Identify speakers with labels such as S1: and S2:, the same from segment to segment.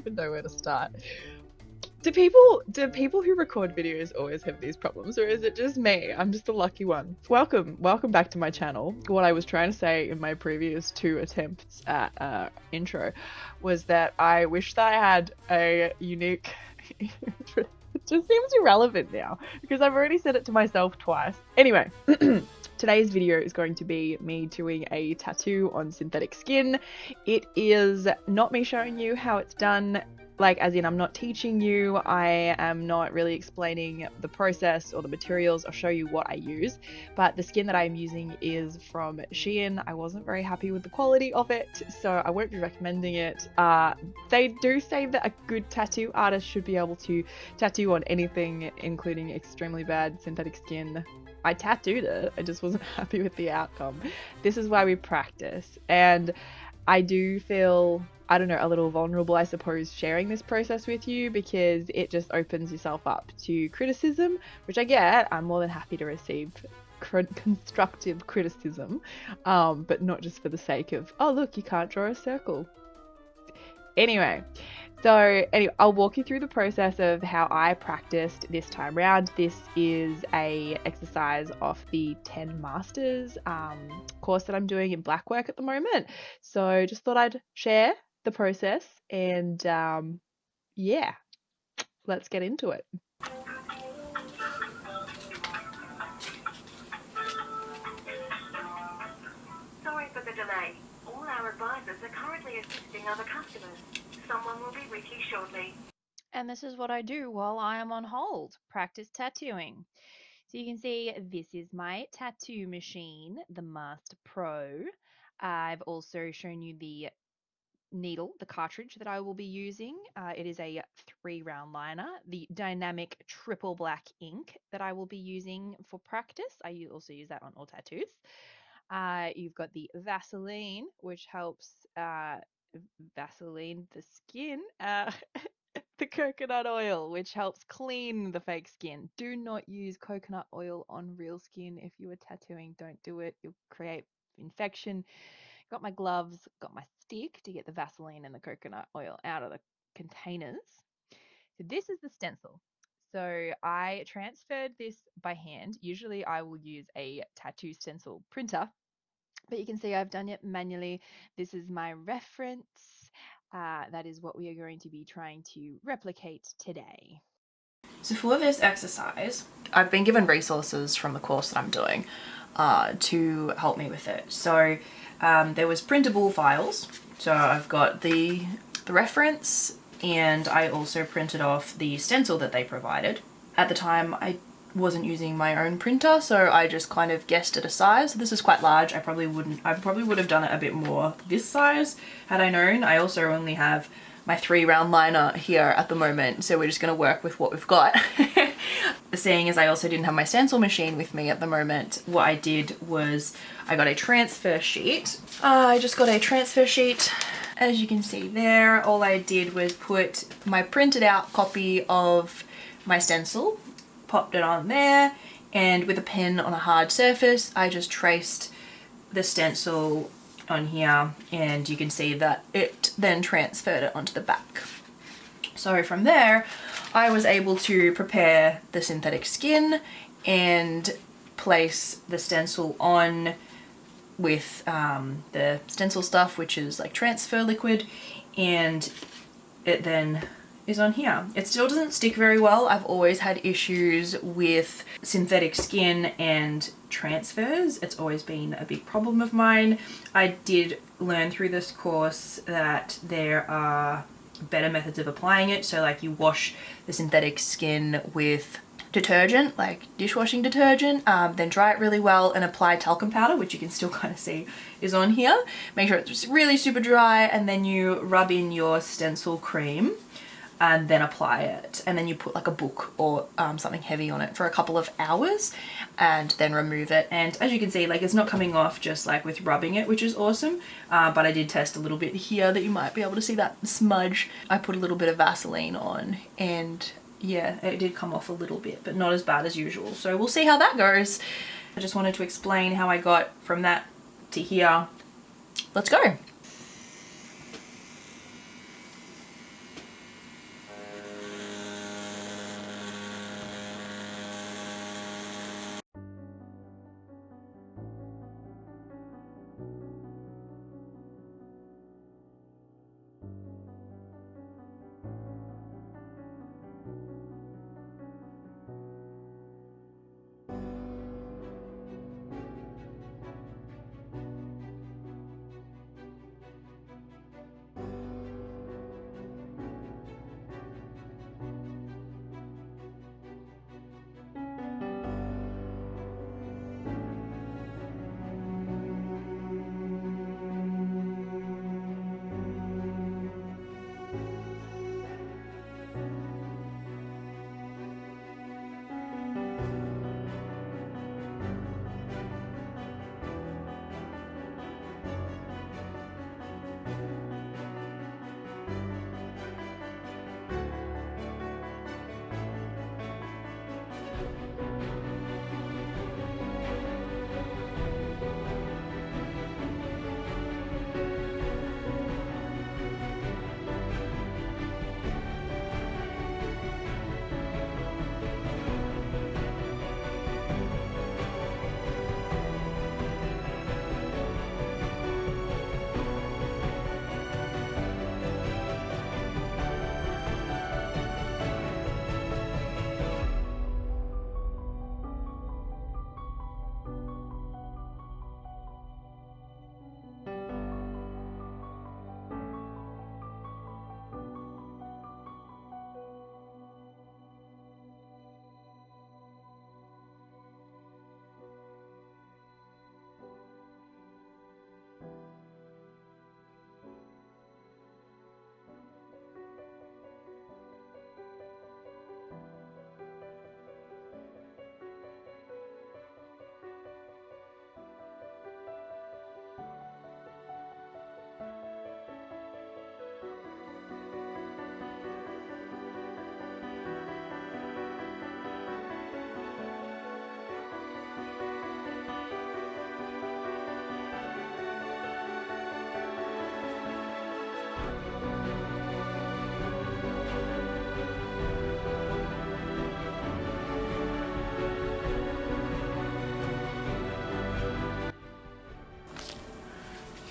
S1: even know where to start. Do people who record videos always have these problems, or is it just me? I'm just the lucky one. Welcome back to my channel. What I was trying to say in my previous 2 attempts at intro was that I wish that I had a unique intro. It just seems irrelevant now because I've already said it to myself twice. Anyway, today's video is going to be me doing a tattoo on synthetic skin. It is not me showing you how it's done. Like, as in, I'm not teaching you, I am not really explaining the process or the materials. I'll show you what I use, but the skin that I'm using is from Shein. I wasn't very happy with the quality of it, so I won't be recommending it. They do say that a good tattoo artist should be able to tattoo on anything, including extremely bad synthetic skin. I tattooed it, I just wasn't happy with the outcome. This is why we practice, and I do feel, I don't know, a little vulnerable, I suppose, sharing this process with you because it just opens yourself up to criticism, which I get. I'm more than happy to receive constructive criticism, but not just for the sake of, oh look, you can't draw a circle. Anyway, I'll walk you through the process of how I practiced this time round. This is a exercise off the 10 Masters course that I'm doing in Blackwork at the moment. So just thought I'd share the process and yeah, let's get into it.
S2: Sorry for the delay. All our advisors are currently assisting other customers. Someone will be with you shortly.
S3: And this is what I do while I am on hold, practice tattooing. So you can see this is my tattoo machine, the Master Pro. I've also shown you the needle, the cartridge that I will be using. It is a 3-round liner, the dynamic triple black ink that I will be using for practice. I also use that on all tattoos. You've got the Vaseline, which helps Vaseline the skin. The coconut oil, which helps clean the fake skin. Do not use coconut oil on real skin. If you are tattooing, don't do it. You'll create infection. Got my gloves, got my stick to get the Vaseline and the coconut oil out of the containers. So this is the stencil. So I transferred this by hand. Usually I will use a tattoo stencil printer, but you can see I've done it manually. This is my reference. That is what we are going to be trying to replicate today.
S4: So for this exercise, I've been given resources from the course that I'm doing to help me with it. So there was printable files. So I've got the reference, and I also printed off the stencil that they provided. At the time, I wasn't using my own printer, so I just kind of guessed at a size. This is quite large. I probably would have done it a bit more this size had I known. I also only have my 3-round liner here at the moment, so we're just going to work with what we've got. Seeing as I also didn't have my stencil machine with me at the moment, what I did was I got a transfer sheet. I just got a transfer sheet. As you can see there, all I did was put my printed out copy of my stencil, popped it on there, and with a pen on a hard surface, I just traced the stencil on here, and you can see that it then transferred it onto the back. So from there, I was able to prepare the synthetic skin and place the stencil on with the stencil stuff, which is like transfer liquid, and it then is on here. It still doesn't stick very well. I've always had issues with synthetic skin and transfers. It's always been a big problem of mine. I did learn through this course that there are better methods of applying it. So like you wash the synthetic skin with detergent, like dishwashing detergent, then dry it really well and apply talcum powder, which you can still kind of see is on here. Make sure it's really super dry, and then you rub in your stencil cream and then apply it, and then you put like a book or something heavy on it for a couple of hours and then remove it. And as you can see, like it's not coming off just like with rubbing it, which is awesome, but I did test a little bit here that you might be able to see that smudge. I put a little bit of Vaseline on, and yeah, it did come off a little bit, but not as bad as usual. So we'll see how that goes. I just wanted to explain how I got from that to here. Let's go.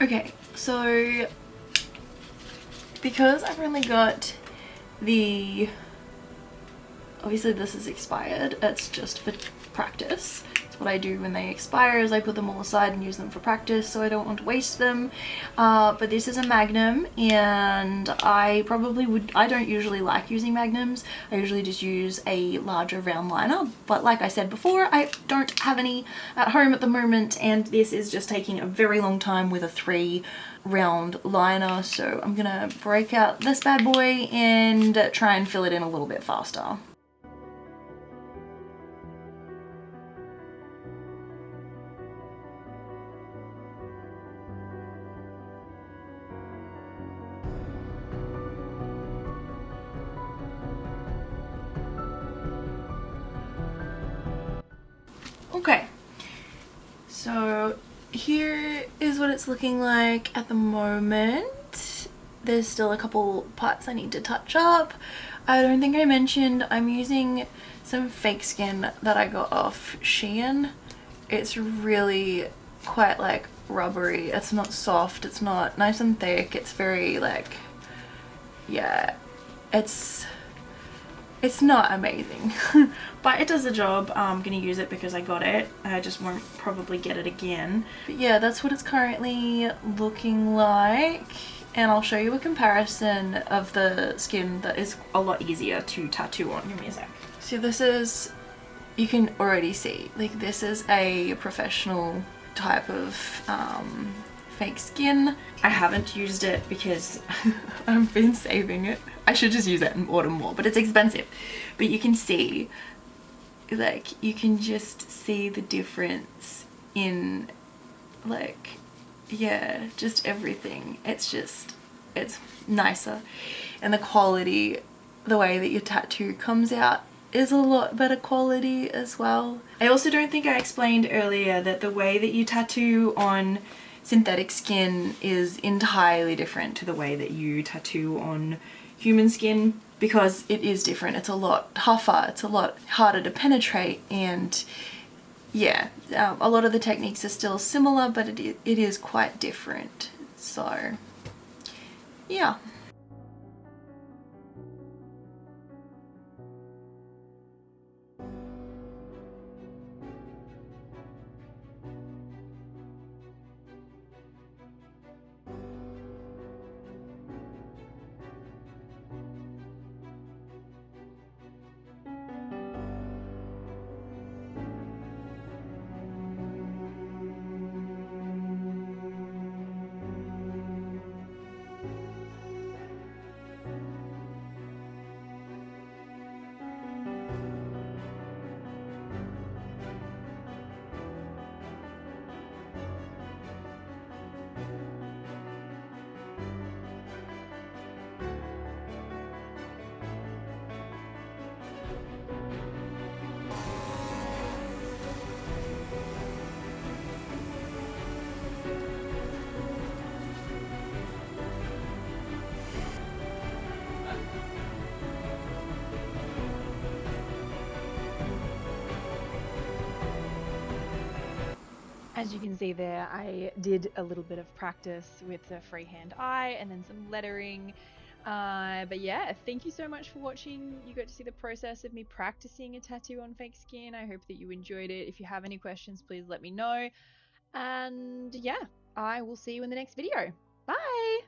S4: Okay, so because I've only got the, obviously this is expired, it's just for practice. It's what I do when they expire, is I put them all aside and use them for practice, so I don't want to waste them. But this is a Magnum, and I don't usually like using Magnums. I usually just use a larger round liner, but like I said before, I don't have any at home at the moment, and this is just taking a very long time with a 3 round liner, so I'm gonna break out this bad boy and try and fill it in a little bit faster. Okay, so here is what it's looking like at the moment. There's still a couple parts I need to touch up. I don't think I mentioned I'm using some fake skin that I got off Shein. It's really quite like rubbery. It's not soft, it's not nice and thick. It's very like, yeah, it's not amazing, but it does the job. I'm gonna use it because I got it. I just won't probably get it again. But yeah, that's what it's currently looking like, and I'll show you a comparison of the skin that is a lot easier to tattoo on. Give me a sec. So this is, you can already see, like, this is a professional type of fake skin. I haven't used it because I've been saving it. I should just use it and order more, but it's expensive. But you can see, like, you can just see the difference in, like, yeah, just everything. It's nicer, and the quality, the way that your tattoo comes out is a lot better quality as well. I also don't think I explained earlier that the way that you tattoo on synthetic skin is entirely different to the way that you tattoo on human skin, because it is different. It's a lot tougher, it's a lot harder to penetrate, and yeah, a lot of the techniques are still similar, but it is quite different. So yeah.
S3: As you can see there, I did a little bit of practice with the freehand eye and then some lettering. But yeah, thank you so much for watching. You got to see the process of me practicing a tattoo on fake skin. I hope that you enjoyed it. If you have any questions, please let me know. And yeah, I will see you in the next video. Bye!